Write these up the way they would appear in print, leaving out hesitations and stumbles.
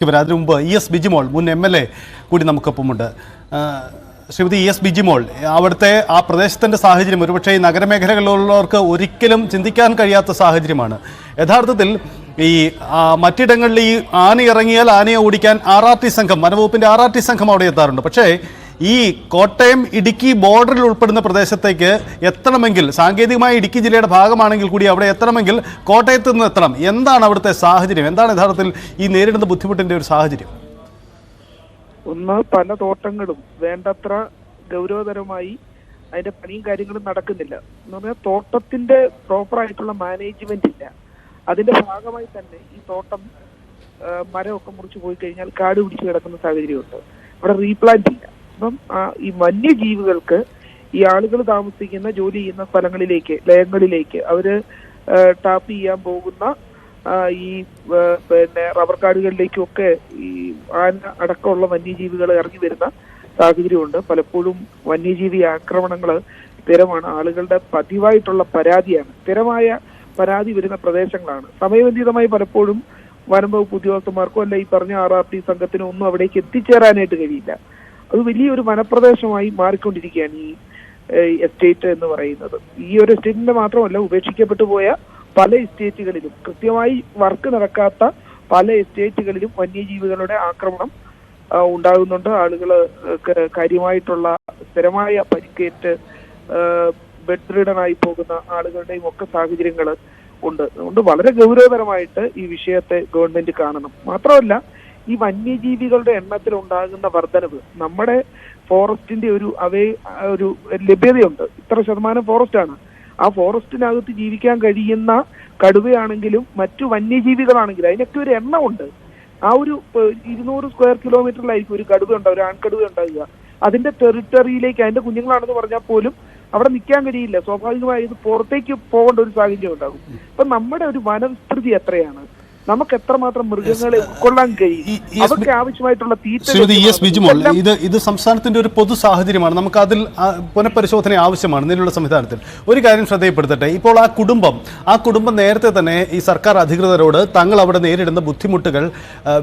അതിനു മുമ്പ് ES ബിജിമോൾ മുൻ MLA കൂടി നമുക്കൊപ്പമുണ്ട്. ശ്രീമതി ES ബിജിമോൾ, അവിടുത്തെ ആ പ്രദേശത്തിൻ്റെ സാഹചര്യം ഒരുപക്ഷെ ഈ നഗരമേഖലകളിലുള്ളവർക്ക് ഒരിക്കലും ചിന്തിക്കാൻ കഴിയാത്ത സാഹചര്യമാണ്. യഥാർത്ഥത്തിൽ ഈ മറ്റിടങ്ങളിൽ ഈ ആന ഇറങ്ങിയാൽ ആനയെ ഓടിക്കാൻ RRT സംഘം, വനവകുപ്പിൻ്റെ RRT സംഘം അവിടെ എത്താറുണ്ട്. പക്ഷേ ഈ കോട്ടയം ഇടുക്കി ബോർഡറിൽ ഉൾപ്പെടുന്ന പ്രദേശത്തേക്ക് എത്തണമെങ്കിൽ, സാങ്കേതികമായി ഇടുക്കി ജില്ലയുടെ ഭാഗമാണെങ്കിൽ കൂടി അവിടെ എത്തണമെങ്കിൽ കോട്ടയത്ത് നിന്ന് എത്തണം. എന്താണ് അവിടുത്തെ സാഹചര്യം? എന്താണ് യഥാർത്ഥത്തിൽ ഈ നേരിടുന്ന ബുദ്ധിമുട്ടിൻ്റെ ഒരു സാഹചര്യം? ഒന്ന്, പല തോട്ടങ്ങളും വേണ്ടത്ര ഗൗരവതരമായി അതിന്റെ പണിയും കാര്യങ്ങളും നടക്കുന്നില്ല. എന്ന് പറഞ്ഞാൽ തോട്ടത്തിന്റെ പ്രോപ്പറായിട്ടുള്ള മാനേജ്മെന്റ് ഇല്ല. അതിന്റെ ഭാഗമായി തന്നെ ഈ തോട്ടം മരമൊക്കെ മുറിച്ച് പോയി കഴിഞ്ഞാൽ കാട് പിടിച്ച് കിടക്കുന്ന സാഹചര്യമുണ്ട്. അവിടെ റീപ്ലാന്റ് ഇല്ല. അപ്പം ഈ വന്യജീവികൾക്ക് ഈ ആളുകൾ താമസിക്കുന്ന, ജോലി ചെയ്യുന്ന സ്ഥലങ്ങളിലേക്ക്, ലയങ്ങളിലേക്ക് അവര് ടാപ്പ് ചെയ്യാൻ പോകുന്ന ഈ പിന്നെ റബ്ബർ കാടുകളിലേക്കും ഒക്കെ ഈ ആന അടക്കമുള്ള വന്യജീവികൾ ഇറങ്ങി വരുന്ന സാഹചര്യമുണ്ട്. പലപ്പോഴും വന്യജീവി ആക്രമണങ്ങൾ സ്ഥിരമാണ്. ആളുകളുടെ പതിവായിട്ടുള്ള പരാതിയാണ്. സ്ഥിരമായ പരാതി വരുന്ന പ്രദേശങ്ങളാണ്. സമയബന്ധിതമായി പലപ്പോഴും വനം വകുപ്പ് ഉദ്യോഗസ്ഥന്മാർക്കോ അല്ല ഈ പറഞ്ഞ RRT സംഘത്തിനോ ഒന്നും അവിടേക്ക് എത്തിച്ചേരാനായിട്ട് കഴിയില്ല. അത് വലിയൊരു വനപ്രദേശമായി മാറിക്കൊണ്ടിരിക്കുകയാണ് ഈ എസ്റ്റേറ്റ് എന്ന് പറയുന്നത്. ഈ ഒരു എസ്റ്റേറ്റിന്റെ മാത്രമല്ല, ഉപേക്ഷിക്കപ്പെട്ടു പോയ പല എസ്റ്റേറ്റുകളിലും, കൃത്യമായി വർക്ക് നടക്കാത്ത പല എസ്റ്റേറ്റുകളിലും വന്യജീവികളുടെ ആക്രമണം ഉണ്ടാകുന്നുണ്ട്. ആളുകൾ കാര്യമായിട്ടുള്ള സ്ഥിരമായ പരിക്കേറ്റ് ബെഡ് റിഡനായി പോകുന്ന ആളുകളുടെയും ഒക്കെ സാഹചര്യങ്ങൾ ഉണ്ട്. അതുകൊണ്ട് വളരെ ഗൗരവതരമായിട്ട് ഈ വിഷയത്തെ ഗവൺമെന്റ് കാണണം. മാത്രമല്ല, ഈ വന്യജീവികളുടെ എണ്ണത്തിൽ ഉണ്ടാകുന്ന വർധനവ്, നമ്മുടെ ഫോറസ്റ്റിന്റെ ഒരു ലഭ്യതയുണ്ട്. ഇത്ര ശതമാനം ഫോറസ്റ്റ് ആണ്. ആ ഫോറസ്റ്റിനകത്ത് ജീവിക്കാൻ കഴിയുന്ന കടുവയാണെങ്കിലും മറ്റു വന്യജീവികളാണെങ്കിലും അതിനൊക്കെ ഒരു എണ്ണമുണ്ട്. ആ ഒരു 200 സ്ക്വയർ കിലോമീറ്ററിലായിരിക്കും ഒരു കടുവ ഉണ്ടാവുക, ഒരു ആൺകടുവ ഉണ്ടാവുക. അതിന്റെ ടെറിട്ടറിയിലേക്ക്, അതിന്റെ കുഞ്ഞുങ്ങളാണെന്ന് പറഞ്ഞാൽ പോലും അവിടെ നിൽക്കാൻ കഴിയില്ല. സ്വാഭാവികമായി ഇത് പുറത്തേക്ക് പോകേണ്ട ഒരു സാഹചര്യം ഉണ്ടാകും. അപ്പൊ നമ്മുടെ ഒരു വനവിസ്തൃതി എത്രയാണ്, നമുക്ക് എത്രമാത്രം മൃഗങ്ങളെ ഉൾക്കൊള്ളാൻ കഴിയും, അവർക്ക് ആവശ്യമായിട്ടുള്ള തീറ്റ. ES ബിജിമോൾ, ഇത് സംസ്ഥാനത്തിന്റെ ഒരു പൊതു സാഹചര്യമാണ്. നമുക്ക് അതിൽ പുനഃപരിശോധന ആവശ്യമാണ് നിലവിലുള്ള സംവിധാനത്തിൽ. ഒരു കാര്യം ശ്രദ്ധയിൽപ്പെടുത്തട്ടെ. ഇപ്പോൾ ആ കുടുംബം നേരത്തെ തന്നെ ഈ സർക്കാർ അധികൃതരോട് തങ്ങൾ അവിടെ നേരിടുന്ന ബുദ്ധിമുട്ടുകൾ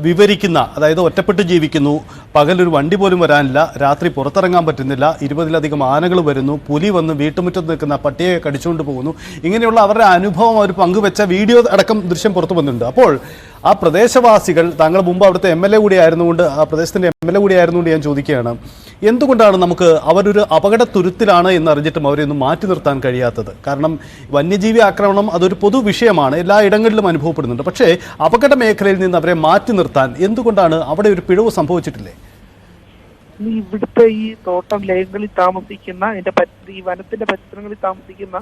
വിവരിക്കുന്ന, അതായത് ഒറ്റപ്പെട്ട് ജീവിക്കുന്നു, പകലൊരു വണ്ടി പോലും വരാനില്ല, രാത്രി പുറത്തിറങ്ങാൻ പറ്റുന്നില്ല, 20-ലധികം ആനകൾ വരുന്നു, പുലി വന്ന് വീട്ടുമുറ്റത്ത് നിൽക്കുന്ന പട്ടിയെ കടിച്ചുകൊണ്ട് പോകുന്നു, ഇങ്ങനെയുള്ള അവരുടെ അനുഭവം അവർ പങ്കുവെച്ച വീഡിയോ അടക്കം ദൃശ്യം പുറത്തു വന്നിട്ടുണ്ട്. അപ്പോൾ ആ പ്രദേശവാസികൾ, താങ്കൾ മുമ്പ് അവിടുത്തെ MLA കൂടി ആയിരുന്നുകൊണ്ട്, ആ പ്രദേശത്തിൻ്റെ MLA കൂടി ആയിരുന്നുകൊണ്ട് ഞാൻ ചോദിക്കുകയാണ്, എന്തുകൊണ്ടാണ് നമുക്ക് അവരൊരു അപകടത്തുരുത്തിലാണ് എന്നറിഞ്ഞിട്ടും അവരെ ഒന്നും മാറ്റി നിർത്താൻ കഴിയാത്തത്? കാരണം വന്യജീവി ആക്രമണം അതൊരു പൊതു വിഷയമാണ്, എല്ലാ ഇടങ്ങളിലും അനുഭവപ്പെടുന്നുണ്ട്. പക്ഷേ അപകട മേഖലയിൽ നിന്ന് അവരെ മാറ്റി നിർത്താൻ എന്തുകൊണ്ടാണ് അവിടെ ഒരു പിഴവ് സംഭവിച്ചിട്ടില്ലേ? ഇവിടുത്തെ ഈ തോട്ടം ലയങ്ങളിൽ താമസിക്കുന്ന, ഈ വനത്തിന്റെ പരിസരങ്ങളിൽ താമസിക്കുന്ന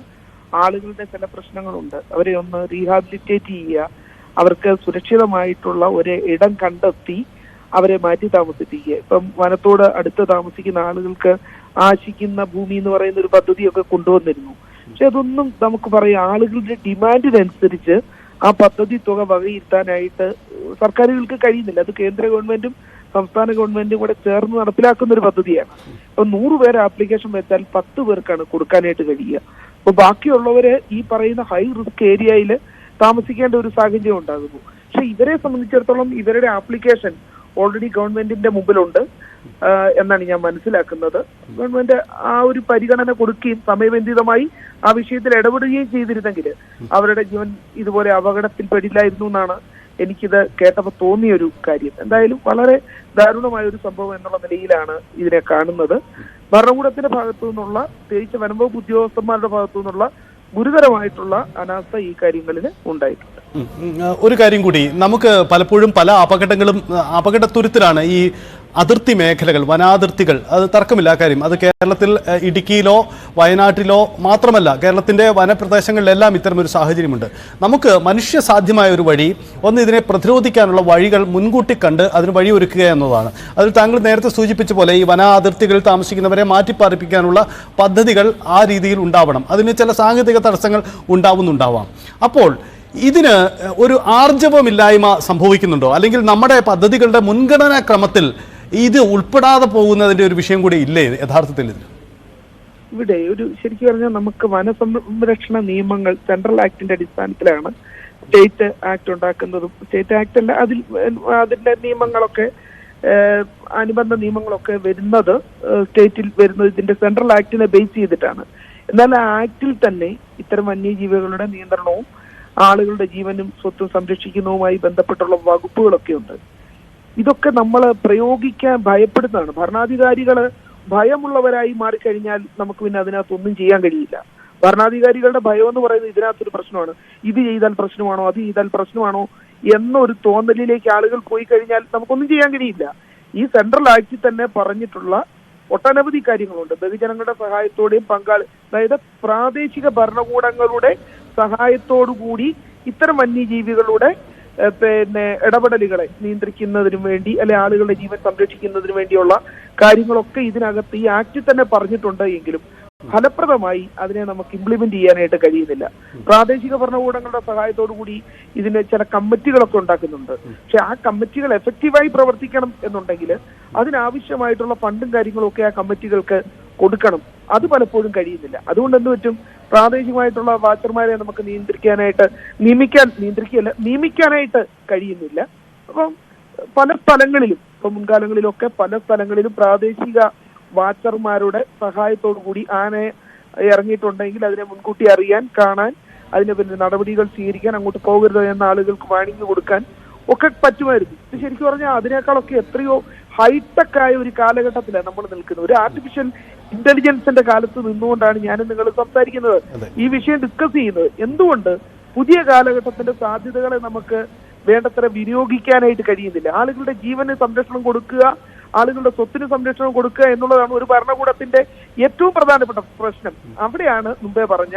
ആളുകളുടെ ചില പ്രശ്നങ്ങളുണ്ട്. അവരെ ഒന്ന് റീഹാബിലിറ്റേറ്റ് ചെയ്യുക, അവർക്ക് സുരക്ഷിതമായിട്ടുള്ള ഒരു ഇടം കണ്ടെത്തി അവരെ മാറ്റി താമസിപ്പിക്കുക. ഇപ്പം വനത്തോട് അടുത്ത് താമസിക്കുന്ന ആളുകൾക്ക് ആശിക്കുന്ന ഭൂമി എന്ന് പറയുന്ന ഒരു പദ്ധതിയൊക്കെ കൊണ്ടുവന്നിരുന്നു. പക്ഷെ അതൊന്നും നമുക്ക് പറയാം, ആളുകളുടെ ഡിമാൻഡിനനുസരിച്ച് ആ പദ്ധതി തുക വകയിരുത്താനായിട്ട് സർക്കാരുകൾക്ക് കഴിയുന്നില്ല. അത് കേന്ദ്ര ഗവൺമെന്റും സംസ്ഥാന ഗവൺമെന്റും കൂടെ ചേർന്ന് നടപ്പിലാക്കുന്ന ഒരു പദ്ധതിയാണ്. ഇപ്പൊ 100 പേര് ആപ്ലിക്കേഷൻ വെച്ചാൽ 10 പേർക്കാണ് കൊടുക്കാനായിട്ട് കഴിയുക. അപ്പൊ ബാക്കിയുള്ളവര് ഈ പറയുന്ന ഹൈ റിസ്ക് ഏരിയയിൽ താമസിക്കേണ്ട ഒരു സാഹചര്യം ഉണ്ടാകുന്നു. പക്ഷെ ഇവരെ സംബന്ധിച്ചിടത്തോളം ഇവരുടെ ആപ്ലിക്കേഷൻ ഓൾറെഡി ഗവൺമെന്റിന്റെ മുമ്പിലുണ്ട് എന്നാണ് ഞാൻ മനസ്സിലാക്കുന്നത്. ഗവൺമെന്റ് ആ ഒരു പരിഗണന കൊടുക്കുകയും സമയബന്ധിതമായി ആ വിഷയത്തിൽ ഇടപെടുകയും ചെയ്തിരുന്നെങ്കിൽ അവരുടെ ജീവൻ ഇതുപോലെ അപകടത്തിൽപ്പെടില്ലായിരുന്നു എന്നാണ് എനിക്കിത് കേട്ടപ്പോൾ തോന്നിയൊരു കാര്യം. എന്തായാലും വളരെ ദാരുണമായ ഒരു സംഭവം എന്നുള്ള നിലയിലാണ് ഇതിനെ കാണുന്നത്. ഭരണകൂടത്തിന്റെ ഭാഗത്തു നിന്നുള്ള, പ്രത്യേകിച്ച് വനംവകുപ്പ് ഉദ്യോഗസ്ഥന്മാരുടെ ഭാഗത്തു നിന്നുള്ള ഗുരുതരമായിട്ടുള്ള അനാസ്ഥ ഈ കാര്യങ്ങളിൽ ഉണ്ടായിട്ടുണ്ട്. ഒരു കാര്യം കൂടി, നമുക്ക് പലപ്പോഴും പല അപകടത്തുരുത്തിലാണ് ഈ അതിർത്തി മേഖലകൾ, വനാതിർത്തികൾ. അത് തർക്കമില്ല കാര്യം. അത് കേരളത്തിൽ ഇടുക്കിയിലോ വയനാട്ടിലോ മാത്രമല്ല, കേരളത്തിൻ്റെ വനപ്രദേശങ്ങളിലെല്ലാം ഇത്തരമൊരു സാഹചര്യമുണ്ട്. നമുക്ക് മനുഷ്യസാധ്യമായ ഒരു വഴി, ഒന്ന് ഇതിനെ പ്രതിരോധിക്കാനുള്ള വഴികൾ മുൻകൂട്ടി കണ്ട് അതിന് വഴിയൊരുക്കുക എന്നതാണ്. അതിൽ താങ്കൾ നേരത്തെ സൂചിപ്പിച്ച പോലെ ഈ വനാതിർത്തികളിൽ താമസിക്കുന്നവരെ മാറ്റിപ്പാർപ്പിക്കാനുള്ള പദ്ധതികൾ ആ രീതിയിൽ ഉണ്ടാവണം. അതിന് ചില സാങ്കേതിക തടസ്സങ്ങൾ ഉണ്ടാവുന്നുണ്ടാവാം. അപ്പോൾ ഇതിന് ഒരു ആർജവമില്ലായ്മ സംഭവിക്കുന്നുണ്ടോ? അല്ലെങ്കിൽ നമ്മുടെ പദ്ധതികളുടെ മുൻഗണനാ ക്രമത്തിൽ ഇത് ഉൾപ്പെടാതെ പോകുന്നതിൻ്റെ ഒരു വിഷയം കൂടി ഇല്ലേ യഥാർത്ഥത്തിൽ? ഇവിടെ ഒരു ശരിക്കും പറഞ്ഞാൽ നമുക്ക് വനസംരക്ഷണ നിയമങ്ങൾ സെൻട്രൽ ആക്ടിന്റെ അടിസ്ഥാനത്തിലാണ് സ്റ്റേറ്റ് ആക്ട് ഉണ്ടാക്കുന്നതും, സ്റ്റേറ്റ് ആക്ട് അല്ല, അതിന്റെ നിയമങ്ങളൊക്കെ അനുബന്ധ നിയമങ്ങളൊക്കെ വരുന്നത് സ്റ്റേറ്റിൽ വരുന്നത് ഇതിന്റെ സെൻട്രൽ ആക്ടിനെ ബേസ് ചെയ്തിട്ടാണ്. എന്നാൽ ആ ആക്ടിൽ തന്നെ ഇത്തരം വന്യജീവികളുടെ നിയന്ത്രണവും ആളുകളുടെ ജീവനും സ്വത്തും സംരക്ഷിക്കുന്നതുമായി ബന്ധപ്പെട്ടുള്ള വകുപ്പുകളൊക്കെ ഉണ്ട്. ഇതൊക്കെ നമ്മൾ പ്രയോഗിക്കാൻ ഭയപ്പെടുന്നതാണ്. ഭരണാധികാരികൾ ഭയമുള്ളവരായി മാറിക്കഴിഞ്ഞാൽ നമുക്ക് പിന്നെ അതിനകത്തൊന്നും ചെയ്യാൻ കഴിയില്ല. ഭരണാധികാരികളുടെ ഭയം എന്ന് പറയുന്നത് ഇതിനകത്തൊരു പ്രശ്നമാണ്. ഇത് ചെയ്താൽ പ്രശ്നമാണോ, അത് ചെയ്താൽ പ്രശ്നമാണോ എന്നൊരു തോന്നലിലേക്ക് ആളുകൾ പോയി കഴിഞ്ഞാൽ നമുക്കൊന്നും ചെയ്യാൻ കഴിയില്ല. ഈ സെൻട്രൽ ആക്ടിൽ തന്നെ പറഞ്ഞിട്ടുള്ള ഒട്ടനവധി കാര്യങ്ങളുണ്ട്. ബഹുജനങ്ങളുടെ സഹായത്തോടെയും അതായത് പ്രാദേശിക ഭരണകൂടങ്ങളുടെ സഹായത്തോടുകൂടി ഇത്തരം വന്യജീവികളുടെ ഇടപെടലുകളെ നിയന്ത്രിക്കുന്നതിനു വേണ്ടി, അല്ലെ ആളുകളുടെ ജീവൻ സംരക്ഷിക്കുന്നതിന് വേണ്ടിയുള്ള കാര്യങ്ങളൊക്കെ ഇതിനകത്ത് ഈ ആക്ടിൽ തന്നെ പറഞ്ഞിട്ടുണ്ട്. എങ്കിലും ഫലപ്രദമായി അതിനെ നമുക്ക് ഇംപ്ലിമെന്റ് ചെയ്യാനായിട്ട് കഴിയുന്നില്ല. പ്രാദേശിക ഭരണകൂടങ്ങളുടെ സഹായത്തോടു കൂടി ഇതിന് ചില കമ്മിറ്റികളൊക്കെ ഉണ്ടാക്കുന്നുണ്ട്. പക്ഷെ ആ കമ്മിറ്റികൾ എഫക്റ്റീവായി പ്രവർത്തിക്കണം എന്നുണ്ടെങ്കിൽ അതിനാവശ്യമായിട്ടുള്ള ഫണ്ടും കാര്യങ്ങളും ഒക്കെ ആ കമ്മിറ്റികൾക്ക് കൊടുക്കണം. അത് പലപ്പോഴും കഴിയുന്നില്ല. അതുകൊണ്ട് എന്ത് പറ്റും, പ്രാദേശികമായിട്ടുള്ള വാച്ചർമാരെ നമുക്ക് നിയമിക്കാനായിട്ട് കഴിയുന്നില്ല. അപ്പം പല സ്ഥലങ്ങളിലും, ഇപ്പൊ മുൻകാലങ്ങളിലൊക്കെ പല സ്ഥലങ്ങളിലും പ്രാദേശിക വാച്ചർമാരുടെ സഹായത്തോടു കൂടി ആനയെ ഇറങ്ങിയിട്ടുണ്ടെങ്കിൽ അതിനെ മുൻകൂട്ടി അറിയാൻ, കാണാൻ, അതിന് പിന്നെ നടപടികൾ സ്വീകരിക്കാൻ, അങ്ങോട്ട് പോകരുത് എന്ന ആളുകൾക്ക് വാണിംഗ് കൊടുക്കാൻ ഒക്കെ പറ്റുമായിരുന്നു. ഇത് ശരിക്കും പറഞ്ഞാൽ അതിനേക്കാളൊക്കെ എത്രയോ ഹൈടെക് ആയ ഒരു കാലഘട്ടത്തിലാണ് നമ്മൾ നിൽക്കുന്നത്. ഒരു ആർട്ടിഫിഷ്യൽ ഇന്റലിജൻസിന്റെ കാലത്ത് നിന്നുകൊണ്ടാണ് ഞാനും നിങ്ങൾ സംസാരിക്കുന്നത്, ഈ വിഷയം ഡിസ്കസ് ചെയ്യുന്നത്. എന്തുകൊണ്ട് പുതിയ കാലഘട്ടത്തിന്റെ സാധ്യതകളെ നമുക്ക് വേണ്ടത്ര വിനിയോഗിക്കാനായിട്ട് കഴിയുന്നില്ല? ആളുകളുടെ ജീവന് സംരക്ഷണം കൊടുക്കുക, ആളുകളുടെ സ്വത്തിന് സംരക്ഷണം കൊടുക്കുക എന്നുള്ളതാണ് ഒരു ഭരണകൂടത്തിന്റെ ഏറ്റവും പ്രധാനപ്പെട്ട പ്രശ്നം. അവിടെയാണ് മുമ്പേ പറഞ്ഞ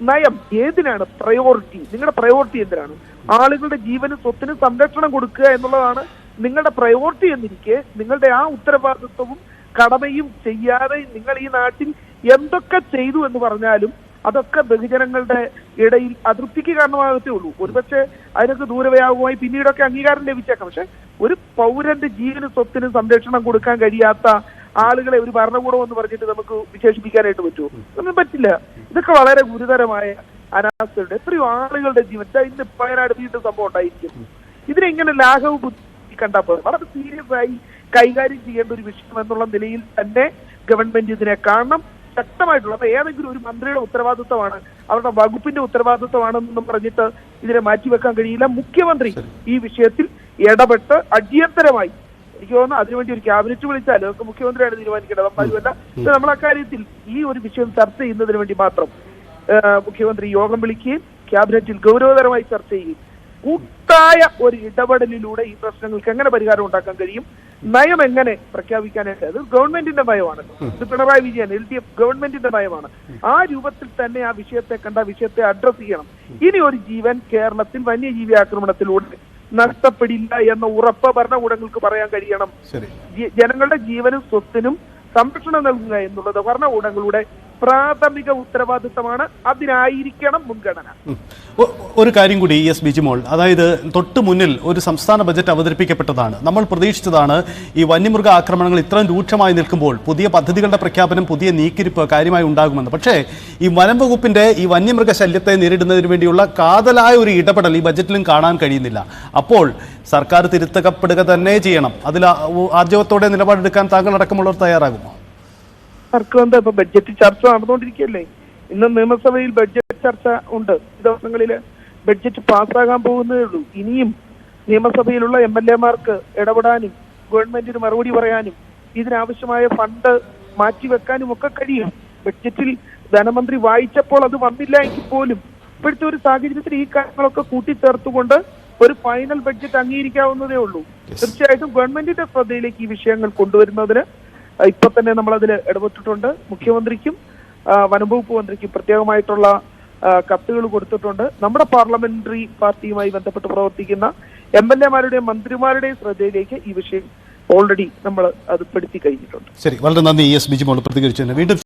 നയം ഏതിനാണ് പ്രയോറിറ്റി, നിങ്ങളുടെ പ്രയോറിറ്റി എന്തിനാണ്? ആളുകളുടെ ജീവനും സ്വത്തിനും സംരക്ഷണം കൊടുക്കുക എന്നുള്ളതാണ് നിങ്ങളുടെ പ്രയോറിറ്റി എന്നിരിക്കെ നിങ്ങളുടെ ആ ഉത്തരവാദിത്വവും കടമയും ചെയ്യാതെ നിങ്ങൾ ഈ നാട്ടിൽ എന്തൊക്കെ ചെയ്തു എന്ന് പറഞ്ഞാലും അതൊക്കെ ബഹുജനങ്ങളുടെ ഇടയിൽ അതൃപ്തിക്ക് കാരണമാകത്തേ ഉള്ളൂ. ഒരുപക്ഷെ അതിനൊക്കെ ദൂരവ്യാപകമായി പിന്നീടൊക്കെ അംഗീകാരം ലഭിച്ചേക്കാം. പക്ഷെ ഒരു പൗരന്റെ ജീവനും സ്വത്തിനും സംരക്ഷണം കൊടുക്കാൻ കഴിയാത്ത ആളുകളെ ഒരു ഭരണകൂടം എന്ന് പറഞ്ഞിട്ട് നമുക്ക് വിശേഷിപ്പിക്കാനായിട്ട് പറ്റുമോ? ഒന്നും പറ്റില്ല. ഇതൊക്കെ വളരെ ഗുരുതരമായ അനാസ്ഥയുണ്ട്. എത്രയോ ആളുകളുടെ ജീവൻ, ഇന്ന് വയനാട് വീണ്ടും സംഭവം ഉണ്ടായിരിക്കും. ഇതിനെങ്ങനെ ലാഘവ ബുദ്ധി കണ്ടാൽ പോലെ വളരെ സീരിയസ് ആയി കൈകാര്യം ചെയ്യേണ്ട ഒരു വിഷയം എന്നുള്ള നിലയിൽ തന്നെ ഗവൺമെന്റ് ഇതിനെ കാണണം. ശക്തമായിട്ടുള്ള, അപ്പൊ ഏതെങ്കിലും ഒരു മന്ത്രിയുടെ ഉത്തരവാദിത്വമാണ്, അവരുടെ വകുപ്പിന്റെ ഉത്തരവാദിത്വമാണെന്നും പറഞ്ഞിട്ട് ഇതിനെ മാറ്റിവെക്കാൻ കഴിയില്ല. മുഖ്യമന്ത്രി ഈ വിഷയത്തിൽ ഇടപെട്ട് അടിയന്തരമായി, എനിക്ക് തോന്നുന്നു അതിനുവേണ്ടി ഒരു ക്യാബിനറ്റ് വിളിച്ചാൽ അതൊക്കെ മുഖ്യമന്ത്രിയാണ് തീരുമാനിക്കേണ്ടത്. അപ്പാരുമല്ല, നമ്മൾ അക്കാര്യത്തിൽ ഈ ഒരു വിഷയം ചർച്ച ചെയ്യുന്നതിന് വേണ്ടി മാത്രം മുഖ്യമന്ത്രി യോഗം വിളിക്കുകയും ക്യാബിനറ്റിൽ ഗൗരവതരമായി ചർച്ച ചെയ്യുകയും കൂട്ടായ ഒരു ഇടപെടലിലൂടെ ഈ പ്രശ്നങ്ങൾക്ക് എങ്ങനെ പരിഹാരം ഉണ്ടാക്കാൻ കഴിയും, നയം എങ്ങനെ പ്രഖ്യാപിക്കാനായിട്ട്, അത് ഗവൺമെന്റിന്റെ നയമാണല്ലോ, ഇത് പിണറായി വിജയൻ LDF ഗവൺമെന്റിന്റെ നയമാണ്. ആ രൂപത്തിൽ തന്നെ ആ വിഷയത്തെ വിഷയത്തെ അഡ്രസ് ചെയ്യണം. ഇനി ഒരു ജീവൻ കേരളത്തിൽ വന്യജീവി ആക്രമണത്തിലൂടെ നഷ്ടപ്പെടില്ല എന്ന ഉറപ്പ് ഭരണകൂടങ്ങൾക്ക് പറയാൻ കഴിയണം. ജനങ്ങളുടെ ജീവനും സ്വത്തിനും സംരക്ഷണം നൽകുക എന്നുള്ളത് ഭരണകൂടങ്ങളുടെ പ്രാഥമിക ഉത്തരവാദിത്തമാണ്. അതിനായിരിക്കണം മുൻഗണന. ഒരു കാര്യം കൂടി എസ് ബിജിമോൾ, അതായത് തൊട്ട് മുന്നിൽ ഒരു സംസ്ഥാന ബജറ്റ് അവതരിപ്പിക്കപ്പെട്ടതാണ്. നമ്മൾ പ്രതീക്ഷിച്ചതാണ് ഈ വന്യമൃഗ ആക്രമണങ്ങൾ ഇത്രയും രൂക്ഷമായി നിൽക്കുമ്പോൾ പുതിയ പദ്ധതികളുടെ പ്രഖ്യാപനം, പുതിയ നീക്കിരിപ്പ് കാര്യമായി ഉണ്ടാകുമെന്ന്. പക്ഷേ ഈ വനം വകുപ്പിന്റെ ഈ വന്യമൃഗ ശല്യത്തെ നേരിടുന്നതിന് വേണ്ടിയുള്ള കാതലായ ഒരു ഇടപെടൽ ഈ ബജറ്റിലും കാണാൻ കഴിയുന്നില്ല. അപ്പോൾ സർക്കാർ തിരുത്തപ്പെടുക തന്നെ ചെയ്യണം. അതിൽ ആർജവത്തോടെ നിലപാടെടുക്കാൻ താങ്കൾ അടക്കമുള്ളവർ തയ്യാറാകുമോ? സർക്കാർ ഇപ്പൊ ബഡ്ജറ്റ് ചർച്ച നടന്നുകൊണ്ടിരിക്കുകയല്ലേ. ഇന്ന് നിയമസഭയിൽ ബഡ്ജറ്റ് ചർച്ച ഉണ്ട്. ഈ ദിവസങ്ങളില് ബഡ്ജറ്റ് പാസ്സാകാൻ പോകുന്നതേ ഉള്ളൂ. ഇനിയും നിയമസഭയിലുള്ള MLA-മാർക്ക് ഇടപെടാനും ഗവൺമെന്റിന് മറുപടി പറയാനും ഇതിനാവശ്യമായ ഫണ്ട് മാറ്റിവെക്കാനും ഒക്കെ കഴിയും. ബഡ്ജറ്റിൽ ധനമന്ത്രി വായിച്ചപ്പോൾ അത് വന്നില്ല എങ്കിൽ പോലും ഇപ്പോഴത്തെ ഒരു സാഹചര്യത്തിൽ ഈ കാര്യങ്ങളൊക്കെ കൂട്ടിച്ചേർത്തുകൊണ്ട് ഒരു ഫൈനൽ ബഡ്ജറ്റ് അംഗീകരിക്കാവുന്നതേ ഉള്ളൂ. തീർച്ചയായിട്ടും ഗവൺമെന്റിന്റെ ശ്രദ്ധയിലേക്ക് ഈ വിഷയങ്ങൾ കൊണ്ടുവരുന്നതിന് ഇപ്പൊ തന്നെ നമ്മൾ അതിൽ ഇടപെട്ടിട്ടുണ്ട്. മുഖ്യമന്ത്രിക്കും വനംവകുപ്പ് മന്ത്രിക്കും പ്രത്യേകമായിട്ടുള്ള കത്തുകൾ കൊടുത്തിട്ടുണ്ട്. നമ്മുടെ പാർലമെന്ററി പാർട്ടിയുമായി ബന്ധപ്പെട്ട് പ്രവർത്തിക്കുന്ന MLA-മാരുടെയും മന്ത്രിമാരുടെയും ശ്രദ്ധയിലേക്ക് ഈ വിഷയം ഓൾറെഡി നമ്മൾ അത് പെടുത്തി കഴിഞ്ഞിട്ടുണ്ട്. ശരി, വളരെ നന്ദി എസ് ബിജിമോൾ പ്രതികരിച്ചതിന്. വീണ്ടും